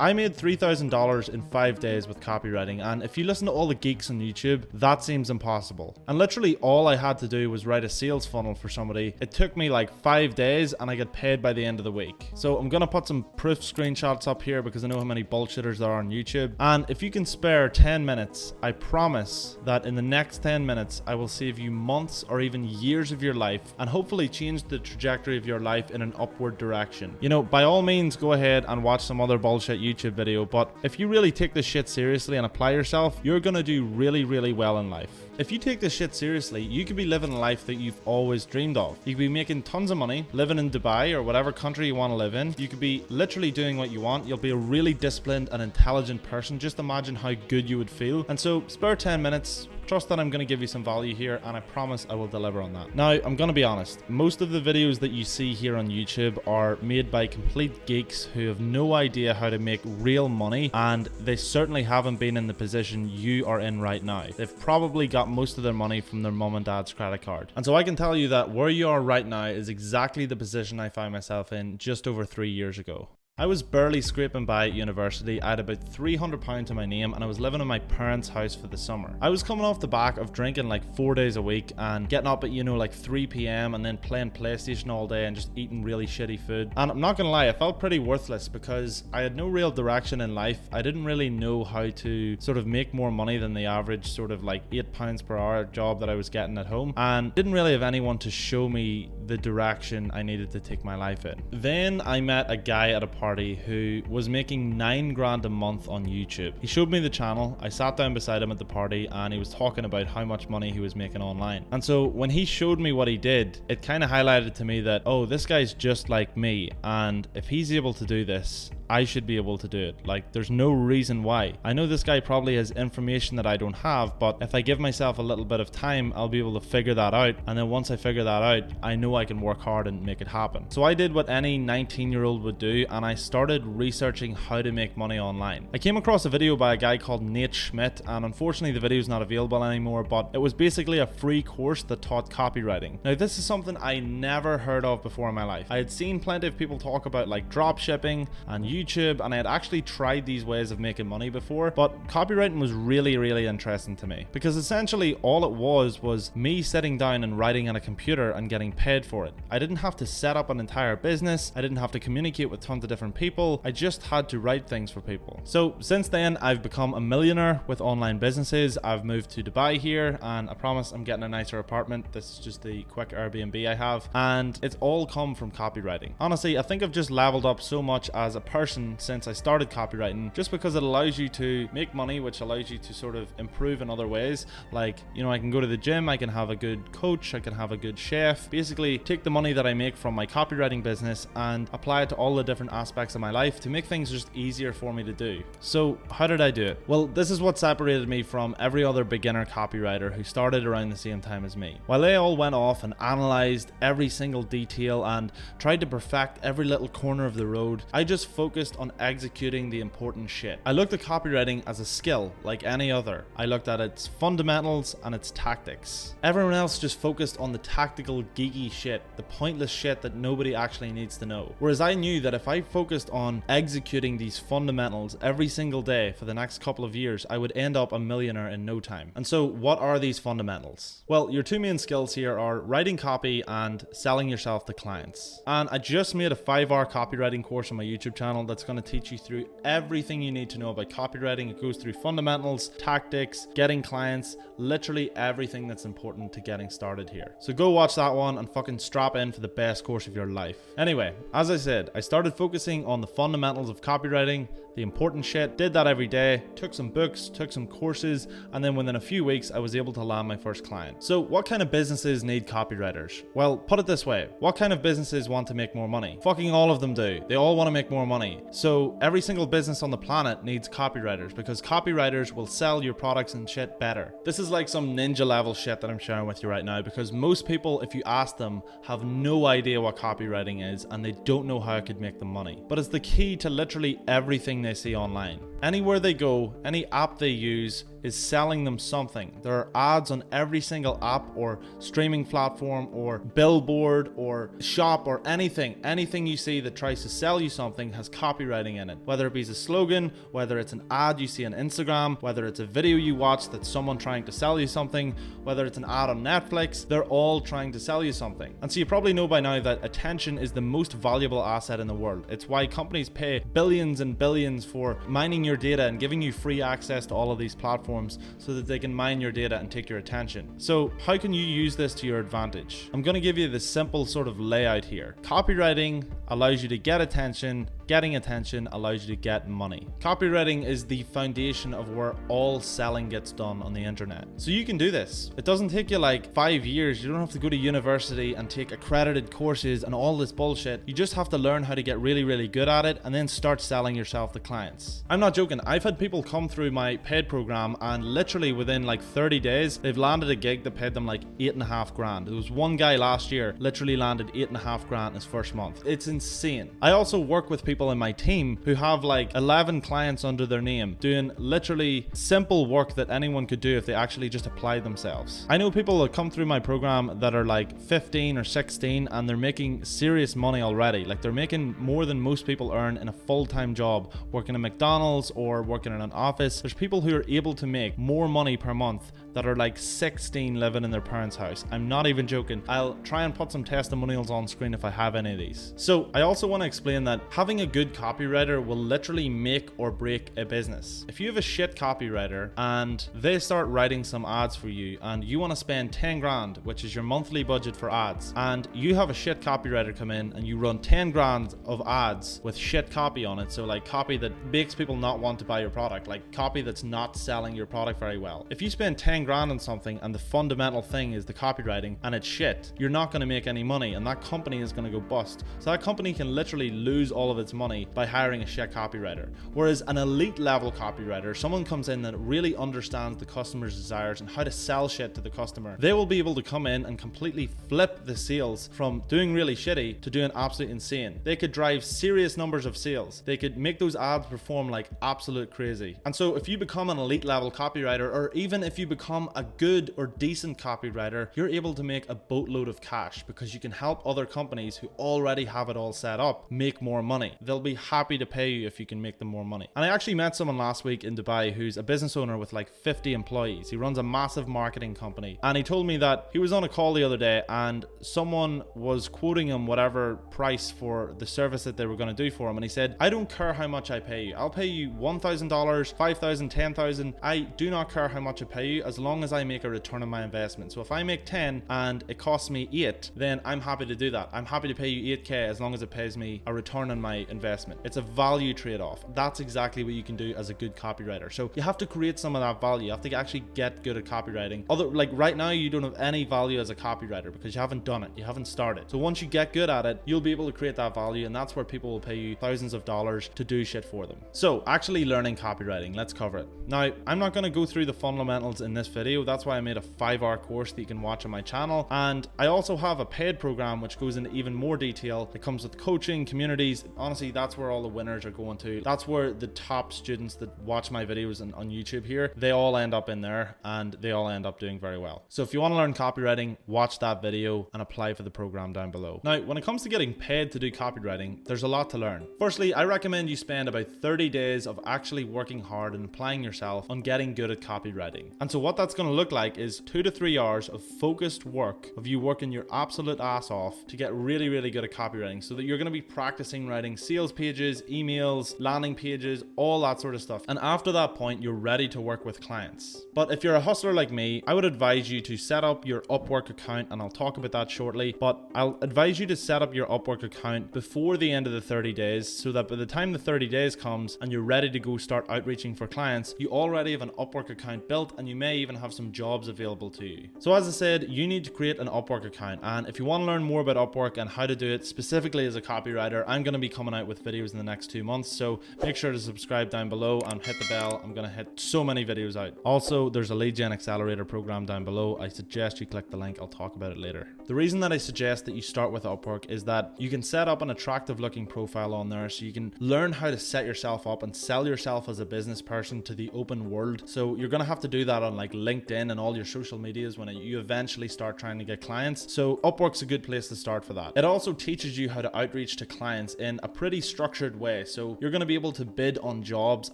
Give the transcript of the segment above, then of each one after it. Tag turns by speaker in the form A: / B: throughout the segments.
A: I made $3,000 in 5 days with copywriting, and if you listen to all the geeks on YouTube, that seems impossible. And literally all I had to do was write a sales funnel for somebody. It took me like 5 days and I got paid by the end of the week. So I'm gonna put some proof screenshots up here because I know how many bullshitters there are on YouTube. And if you can spare 10 minutes, I promise that in the next 10 minutes, I will save you months or even years of your life and hopefully change the trajectory of your life in an upward direction. You know, by all means, go ahead and watch some other bullshit YouTube video, but if you really take this shit seriously and apply yourself, you're gonna do really, really well in life. If you take this shit seriously, you could be living a life that you've always dreamed of. You could be making tons of money, living in Dubai or whatever country you want to live in. You could be literally doing what you want. You'll be a really disciplined and intelligent person. Just imagine how good you would feel. And so spare 10 minutes. Trust that I'm going to give you some value here, and I promise I will deliver on that. Now, I'm going to be honest. Most of the videos that you see here on YouTube are made by complete geeks who have no idea how to make real money, and they certainly haven't been in the position you are in right now. They've probably got most of their money from their mom and dad's credit card. And so I can tell you that where you are right now is exactly the position I found myself in just over 3 years ago. I was barely scraping by at university. I had about £300 to my name and I was living in my parents' house for the summer. I was coming off the back of drinking like 4 days a week and getting up at, like 3 p.m. and then playing PlayStation all day and just eating really shitty food. And I'm not gonna lie, I felt pretty worthless because I had no real direction in life. I didn't really know how to sort of make more money than the average sort of like £8 per hour job that I was getting at home, and didn't really have anyone to show me the direction I needed to take my life in. Then I met a guy at a party who was making $9 grand a month on YouTube. He showed me the channel. I sat down beside him at the party and he was talking about how much money he was making online. And so when he showed me what he did, it kind of highlighted to me that, oh, this guy's just like me, and if he's able to do this, I should be able to do it. Like, there's no reason why. I know this guy probably has information that I don't have, but if I give myself a little bit of time, I'll be able to figure that out. And then once I figure that out, I know I can work hard and make it happen. So I did what any 19-year-old would do, and I started researching how to make money online. I came across a video by a guy called Nate Schmidt, and unfortunately the video is not available anymore, but it was basically a free course that taught copywriting. Now, this is something I never heard of before in my life. I had seen plenty of people talk about like drop shipping and YouTube, and I had actually tried these ways of making money before, but copywriting was really, really interesting to me because essentially all it was me sitting down and writing on a computer and getting paid for it. I didn't have to set up an entire business. I didn't have to communicate with tons of different people. I just had to write things for people. So since then, I've become a millionaire with online businesses. I've moved to Dubai here, and I promise I'm getting a nicer apartment. This is just the quick Airbnb I have, and it's all come from copywriting. Honestly, I think I've just leveled up so much as a person since I started copywriting, just because it allows you to make money, which allows you to sort of improve in other ways. Like, I can go to the gym, I can have a good coach, I can have a good chef, basically take the money that I make from my copywriting business and apply it to all the different aspects of my life to make things just easier for me to do. So how did I do it? Well, this is what separated me from every other beginner copywriter who started around the same time as me. While they all went off and analyzed every single detail and tried to perfect every little corner of the road, I just focused on executing the important shit. I looked at copywriting as a skill like any other. I looked at its fundamentals and its tactics. Everyone else just focused on the tactical geeky shit, the pointless shit that nobody actually needs to know. Whereas I knew that if I focused on executing these fundamentals every single day for the next couple of years, I would end up a millionaire in no time. And so what are these fundamentals? Well, your two main skills here are writing copy and selling yourself to clients. And I just made a 5-hour copywriting course on my YouTube channel that's going to teach you through everything you need to know about copywriting. It goes through fundamentals, tactics, getting clients, literally everything that's important to getting started here. So go watch that one and fucking strap in for the best course of your life. Anyway, as I said, I started focusing on the fundamentals of copywriting, the important shit, did that every day, took some books, took some courses, and then within a few weeks, I was able to land my first client. So what kind of businesses need copywriters? Well, put it this way, what kind of businesses want to make more money? Fucking all of them do. They all want to make more money. So every single business on the planet needs copywriters because copywriters will sell your products and shit better. This is like some ninja level shit that I'm sharing with you right now because most people, if you ask them, have no idea what copywriting is and they don't know how it could make them money. But it's the key to literally everything they see online. Anywhere they go, any app they use is selling them something. There are ads on every single app or streaming platform or billboard or shop or anything you see that tries to sell you something has copywriting in it. Whether it be a slogan, whether it's an ad you see on Instagram, whether it's a video you watch that's someone trying to sell you something, whether it's an ad on Netflix, they're all trying to sell you something. And so you probably know by now that attention is the most valuable asset in the world. It's why companies pay billions and billions for mining your data and giving you free access to all of these platforms so that they can mine your data and take your attention. So how can you use this to your advantage? I'm going to give you the simple sort of layout here. Copywriting allows you to get attention. Getting attention allows you to get money. Copywriting is the foundation of where all selling gets done on the internet. So you can do this. It doesn't take you like 5 years. You don't have to go to university and take accredited courses and all this bullshit. You just have to learn how to get really, really good at it and then start selling yourself to clients. I'm not joking. I've had people come through my paid program and literally within like 30 days, they've landed a gig that paid them like $8.5 grand. There was one guy last year literally landed $8.5 grand in his first month. It's insane. I also work with people in my team who have like 11 clients under their name doing literally simple work that anyone could do if they actually just applied themselves. I know people that come through my program that are like 15 or 16 and they're making serious money already. Like they're making more than most people earn in a full-time job working at McDonald's or working in an office. There's people who are able to make more money per month that are like 16 living in their parents' house. I'm not even joking. I'll try and put some testimonials on screen if I have any of these. So I also want to explain that having a good copywriter will literally make or break a business. If you have a shit copywriter and they start writing some ads for you and you want to spend 10 grand, which is your monthly budget for ads, and you have a shit copywriter come in and you run 10 grand of ads with shit copy on it, so like copy that makes people not want to buy your product, like copy that's not selling your product very well. If you spend 10 grand on something and the fundamental thing is the copywriting and it's shit, you're not going to make any money and that company is going to go bust. So that company can literally lose all of its money by hiring a shit copywriter. Whereas an elite level copywriter, someone comes in that really understands the customer's desires and how to sell shit to the customer, they will be able to come in and completely flip the sales from doing really shitty to doing absolutely insane. They could drive serious numbers of sales. They could make those ads perform like absolute crazy. And so if you become an elite level copywriter, or even if you become a good or decent copywriter, you're able to make a boatload of cash because you can help other companies who already have it all set up make more money. They'll be happy to pay you if you can make them more money. And I actually met someone last week in Dubai who's a business owner with like 50 employees. He runs a massive marketing company. And he told me that he was on a call the other day and someone was quoting him whatever price for the service that they were going to do for him. And he said, I don't care how much I pay you. I'll pay you $1,000, $5,000, $10,000. I do not care how much I pay you as long as I make a return on my investment. So if I make 10 and it costs me 8, then I'm happy to do that. I'm happy to pay you 8K as long as it pays me a return on my investment. It's a value trade-off. That's exactly what you can do as a good copywriter. So you have to create some of that value. You have to actually get good at copywriting. Like right now, you don't have any value as a copywriter because you haven't done it. You haven't started. So once you get good at it, you'll be able to create that value, and that's where people will pay you thousands of dollars to do shit for them. So actually learning copywriting, let's cover it. Now, I'm not going to go through the fundamentals in this video. That's why I made a 5-hour course that you can watch on my channel. And I also have a paid program which goes into even more detail. It comes with coaching, communities. Honestly, that's where all the winners are going to. That's where the top students that watch my videos on YouTube here, they all end up in there and they all end up doing very well. So if you want to learn copywriting, watch that video and apply for the program down below. Now, when it comes to getting paid to do copywriting, there's a lot to learn. Firstly, I recommend you spend about 30 days of actually working hard and applying yourself on getting good at copywriting. And so what that's going to look like is 2 to 3 hours of focused work, of you working your absolute ass off to get really, really good at copywriting, so that you're going to be practicing writing sales pages, emails, landing pages, all that sort of stuff. And after that point, you're ready to work with clients. But if you're a hustler like me, I would advise you to set up your Upwork account, and I'll talk about that shortly. But I'll advise you to set up your Upwork account before the end of the 30 days, so that by the time the 30 days comes and you're ready to go start outreaching for clients, you already have an Upwork account built, and you may even have some jobs available to you. So as I said, you need to create an Upwork account. And if you want to learn more about Upwork and how to do it specifically as a copywriter, I'm going to be coming out with videos in the next 2 months. So make sure to subscribe down below and hit the bell. I'm going to hit so many videos out. Also, there's a lead gen accelerator program down below. I suggest you click the link. I'll talk about it later. The reason that I suggest that you start with Upwork is that you can set up an attractive looking profile on there, so you can learn how to set yourself up and sell yourself as a business person to the open world. So you're going to have to do that on like LinkedIn and all your social medias when you eventually start trying to get clients. So Upwork's a good place to start for that. It also teaches you how to outreach to clients in a pretty structured way. So you're going to be able to bid on jobs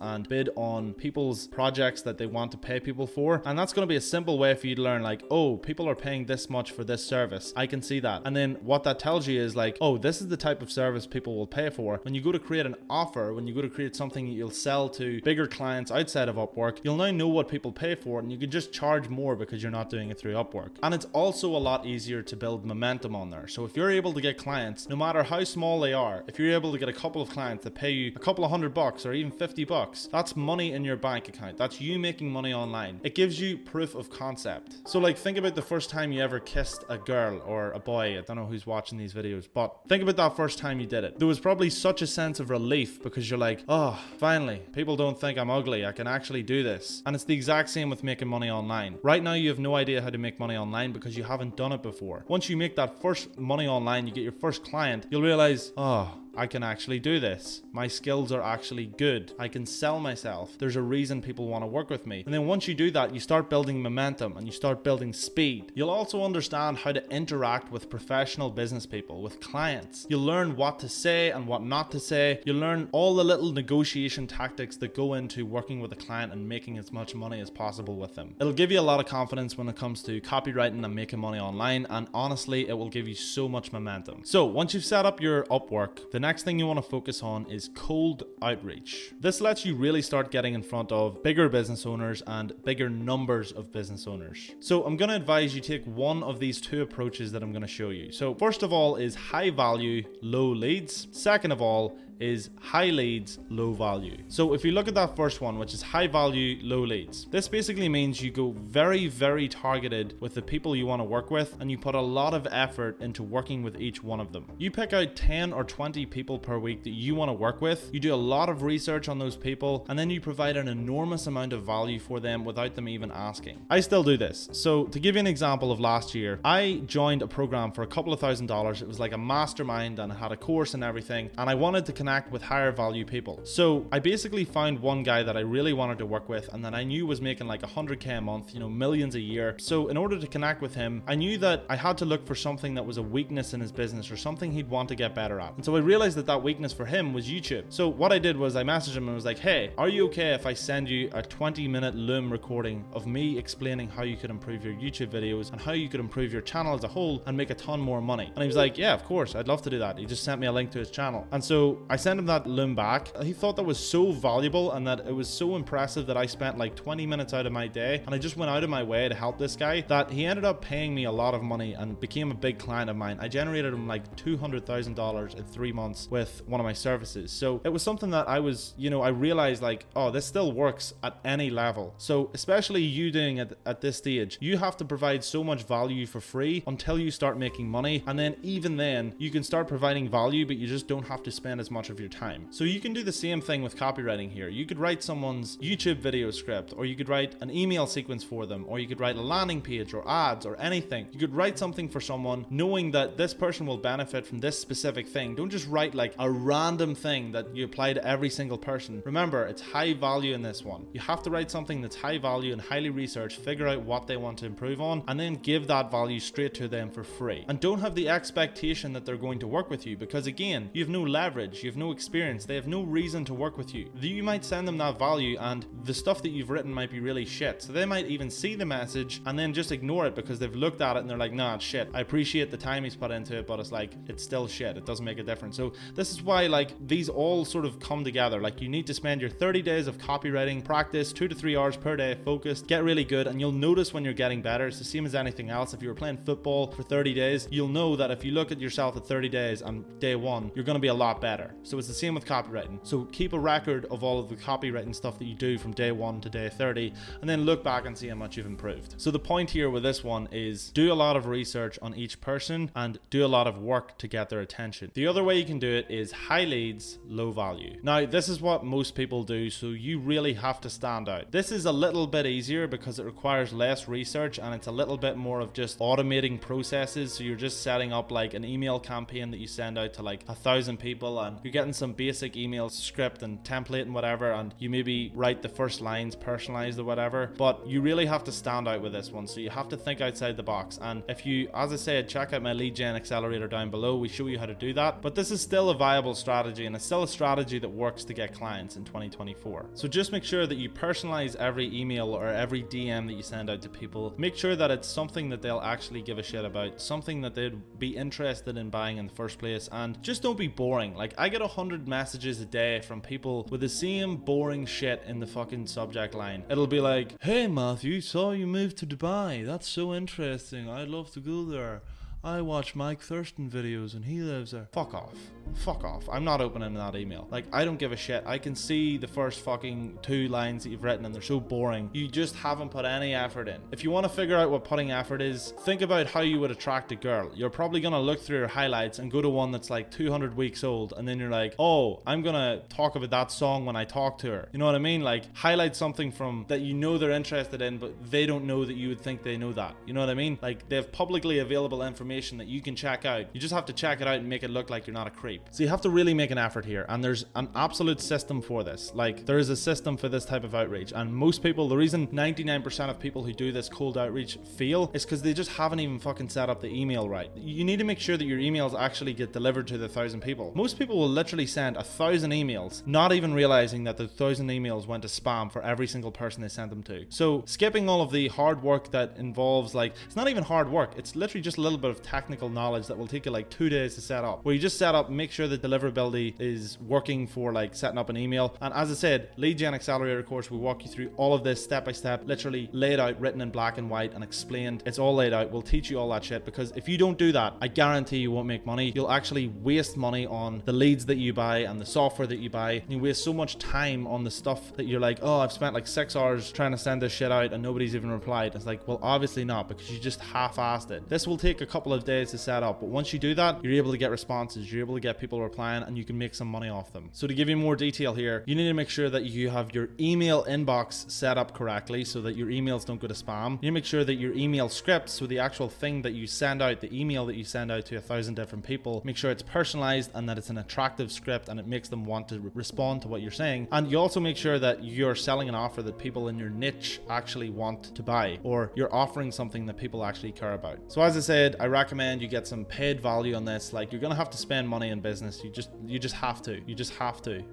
A: and bid on people's projects that they want to pay people for. And that's going to be a simple way for you to learn like, oh, people are paying this much for this service. I can see that. And then what that tells you is like, oh, this is the type of service people will pay for. When you go to create an offer, when you go to create something that you'll sell to bigger clients outside of Upwork, you'll now know what people pay for and you can just charge more because you're not doing it through Upwork. And it's also a lot easier to build momentum on there. So if you're able to get clients, no matter how small they are, if you're able to get a couple of clients that pay you a couple of $100 or even $50, that's money in your bank account. That's you making money online. It gives you proof of concept. So like think about the first time you ever kissed a girl or a boy. I don't know who's watching these videos, but think about that first time you did it. There was probably such a sense of relief because you're like, oh, finally, people don't think I'm ugly. I can actually do this. And it's the exact same with making money online. Right now, you have no idea how to make money online because you haven't done it before. Once you make that first money online, you get your first client, you'll realize, oh, I can actually do this. My skills are actually good. I can sell myself. There's a reason people want to work with me. And then once you do that, you start building momentum and you start building speed. You'll also understand how to interact with professional business people, with clients. You'll learn what to say and what not to say. You'll learn all the little negotiation tactics that go into working with a client and making as much money as possible with them. It'll give you a lot of confidence when it comes to copywriting and making money online. And honestly, it will give you so much momentum. So once you've set up your Upwork, the next thing you want to focus on is cold outreach. This lets you really start getting in front of bigger business owners and bigger numbers of business owners. So I'm going to advise you take one of these two approaches that I'm going to show you. So first of all is high value, low leads. Second of all is high leads, low value. So if you look at that first one, which is high value, low leads, this basically means you go very, very targeted with the people you want to work with and you put a lot of effort into working with each one of them. You pick out 10 or 20 people per week that you want to work with, you do a lot of research on those people, and then you provide an enormous amount of value for them without them even asking. I still do this. So to give you an example of last year, I joined a program for a couple of $1,000s. It was like a mastermind and it had a course and everything, and I wanted to connect with higher value people. So I basically found one guy that I really wanted to work with and that I knew was making like 100K a month, millions a year. So in order to connect with him, I knew that I had to look for something that was a weakness in his business or something he'd want to get better at. And so I realized that weakness for him was YouTube. So what I did was I messaged him and was like, hey, are you okay if I send you a 20-minute Loom recording of me explaining how you could improve your YouTube videos and how you could improve your channel as a whole and make a ton more money? And he was like, yeah, of course, I'd love to do that. He just sent me a link to his channel. And so I sent him that Loom back. He thought that was so valuable and that it was so impressive that I spent like 20 minutes out of my day and I just went out of my way to help this guy that he ended up paying me a lot of money and became a big client of mine. I generated him like $200,000 in 3 months with one of my services. So it was something that I was, I realized like, oh, this still works at any level. So especially you doing it at this stage, you have to provide so much value for free until you start making money. And then even then you can start providing value, but you just don't have to spend as much of your time. So you can do the same thing with copywriting here. You could write someone's YouTube video script, or you could write an email sequence for them, or you could write a landing page or ads or anything. You could write something for someone knowing that this person will benefit from this specific thing. Don't just write like a random thing that you apply to every single person. Remember, it's high value in this one. You have to write something that's high value and highly researched, figure out what they want to improve on, and then give that value straight to them for free. And don't have the expectation that they're going to work with you because again, you have no leverage, you have no experience, they have no reason to work with you. You might send them that value and the stuff that you've written might be really shit. So they might even see the message and then just ignore it because they've looked at it and they're like, nah, it's shit. I appreciate the time he's put into it, but it's like, it's still shit. It doesn't make a difference. So this is why like these all sort of come together. Like you need to spend your 30 days of copywriting practice, 2 to 3 hours per day, focused, get really good, and you'll notice when you're getting better. It's the same as anything else. If you were playing football for 30 days, you'll know that if you look at yourself at 30 days and day one, you're going to be a lot better. So it's the same with copywriting. So keep a record of all of the copywriting stuff that you do from day 1 to day 30, and then look back and see how much you've improved. So the point here with this one is do a lot of research on each person and do a lot of work to get their attention. The other way you can do it is high leads, low value. Now, this is what most people do, so you really have to stand out. This is a little bit easier because it requires less research and it's a little bit more of just automating processes. So you're just setting up like an email campaign that you send out to like 1,000 people and you getting some basic email script and template and whatever, and you maybe write the first lines personalized or whatever, but you really have to stand out with this one. So you have to think outside the box. And if you, as I said, check out my lead gen accelerator down below, we show you how to do that. But this is still a viable strategy, and it's still a strategy that works to get clients in 2024. So just make sure that you personalize every email or every DM that you send out to people. Make sure that it's something that they'll actually give a shit about, something that they'd be interested in buying in the first place, and just don't be boring. Like, I get 100 messages a day from people with the same boring shit in the fucking subject line. It'll be like, hey Matthew, saw you moved to Dubai. That's so interesting. I'd love to go there. I watch Mike Thurston videos and he lives there. Fuck off. Fuck off. I'm not opening that email. Like, I don't give a shit. I can see the first fucking 2 lines that you've written and they're so boring. You just haven't put any effort in. If you want to figure out what putting effort is, think about how you would attract a girl. You're probably going to look through your highlights and go to one that's like 200 weeks old, and then you're like, oh, I'm going to talk about that song when I talk to her. You know what I mean? Like, highlight something from that you know they're interested in, but they don't know that you would think they know that. You know what I mean? Like, they have publicly available information that you can check out. You just have to check it out and make it look like you're not a creep. So you have to really make an effort here, and there's an absolute system for this. Like, there is a system for this type of outreach, and most people, the reason 99% of people who do this cold outreach fail is because they just haven't even fucking set up the email right. You need to make sure that your emails actually get delivered to the 1,000 people. Most people will literally send 1,000 emails, not even realizing that the 1,000 emails went to spam for every single person they sent them to. So skipping all of the hard work that involves, like, it's not even hard work, it's literally just a little bit of technical knowledge that will take you like 2 days to set up, where you just set up, make sure the deliverability is working for like setting up an email. And as I said, lead gen accelerator course, we walk you through all of this step by step, literally laid out, written in black and white and explained. It's all laid out. We'll teach you all that shit, because if you don't do that, I guarantee you won't make money. You'll actually waste money on the leads that you buy and the software that you buy. You waste so much time on the stuff that you're like, oh, I've spent like 6 hours trying to send this shit out and nobody's even replied. It's like, well, obviously not, because you just half-assed it. This will take a couple of days to set up, but once you do that, you're able to get responses, you're able to get people replying, and you can make some money off them. So to give you more detail here, you need to make sure that you have your email inbox set up correctly so that your emails don't go to spam. You need to make sure that your email scripts, so the actual thing that you send out, the email that you send out to 1,000 different people, make sure it's personalized and that it's an attractive script and it makes them want to respond to what you're saying. And you also make sure that you're selling an offer that people in your niche actually want to buy, or you're offering something that people actually care about. So as I said, I recommend you get some paid value on this. Like, you're gonna have to spend money in business. You just have to.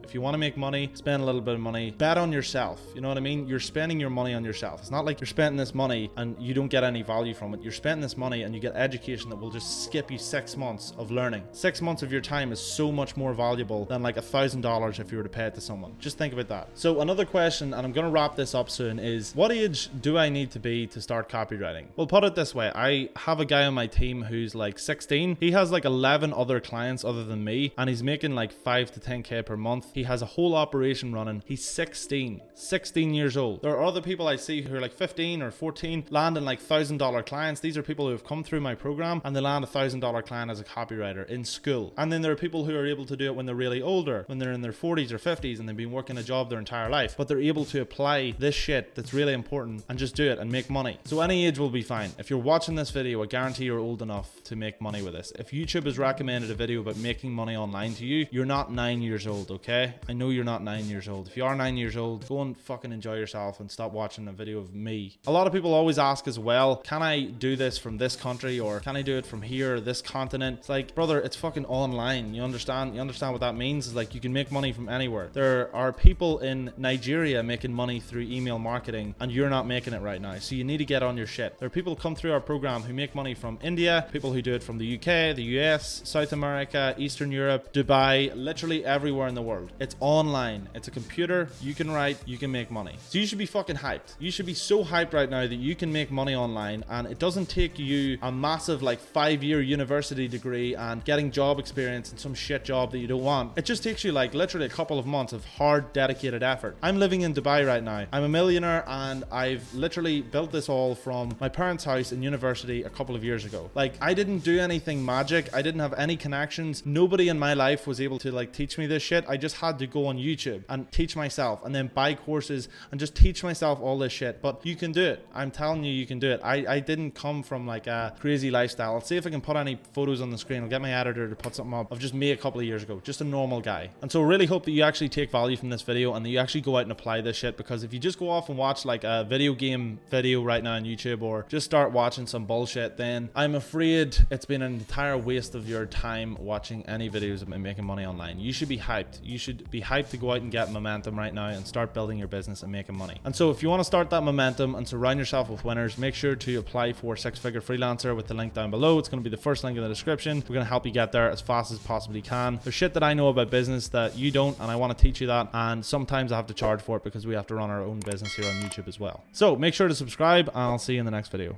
A: If you want to make money, spend a little bit of money. Bet on yourself. You know what I mean? You're spending your money on yourself. It's not like you're spending this money and you don't get any value from it. You're spending this money and you get education that will just skip you 6 months of learning. 6 months of your time is so much more valuable than like $1,000 if you were to pay it to someone. Just think about that. So another question, and I'm gonna wrap this up soon, is what age do I need to be to start copywriting? Well, put it this way. I have a guy on my team who's like 16. He has like 11 other clients other than me, and he's making like 5 to 10k per month. He has a whole operation running. He's 16 years old. There are other people I see who are like 15 or 14 landing like $1,000 clients. These are people who have come through my program and they land $1,000 client as a copywriter in school. And then there are people who are able to do it when they're really older, when they're in their 40s or 50s and they've been working a job their entire life, but they're able to apply this shit that's really important and just do it and make money. So any age will be fine. If you're watching this video, I guarantee you're old enough to make money with this. If YouTube has recommended a video about making money online to you, you're not 9 years old, okay? I know you're not 9 years old. If you are 9 years old, go and fucking enjoy yourself and stop watching a video of me. A lot of people always ask as well, can I do this from this country, or can I do it from here, or this continent? It's like, brother, it's fucking online. You understand what that means? Is like, you can make money from anywhere. There are people in Nigeria making money through email marketing and you're not making it right now. So you need to get on your shit. There are people who come through our program who make money from India, people who do it from the UK, the US, South America, Eastern Europe, Dubai, literally everywhere in the world. It's online. It's a computer. You can write, you can make money. So you should be fucking hyped. You should be so hyped right now that you can make money online, and it doesn't take you a massive like 5-year university degree and getting job experience in some shit job that you don't want. It just takes you like literally a couple of months of hard, dedicated effort. I'm living in Dubai right now. I'm a millionaire and I've literally built this all from my parents' house in university a couple of years ago. Like, Like, I didn't do anything magic. I didn't have any connections. Nobody in my life was able to like teach me this shit. I just had to go on YouTube and teach myself, and then buy courses and just teach myself all this shit. But you can do it. I'm telling you, you can do it. I didn't come from like a crazy lifestyle. Let's see if I can put any photos on the screen. I'll get my editor to put something up of just me a couple of years ago, just a normal guy. And so really hope that you actually take value from this video and that you actually go out and apply this shit, because if you just go off and watch like a video game video right now on YouTube, or just start watching some bullshit, then I'm afraid it's been an entire waste of your time watching any videos about making money online. You should be hyped. You should be hyped to go out and get momentum right now and start building your business and making money. And so if you want to start that momentum and surround yourself with winners, make sure to apply for Six Figure Freelancer with the link down below. It's going to be the first link in the description. We're going to help you get there as fast as possibly can. There's shit that I know about business that you don't, and I want to teach you that. And sometimes I have to charge for it because we have to run our own business here on YouTube as well. So make sure to subscribe, and I'll see you in the next video.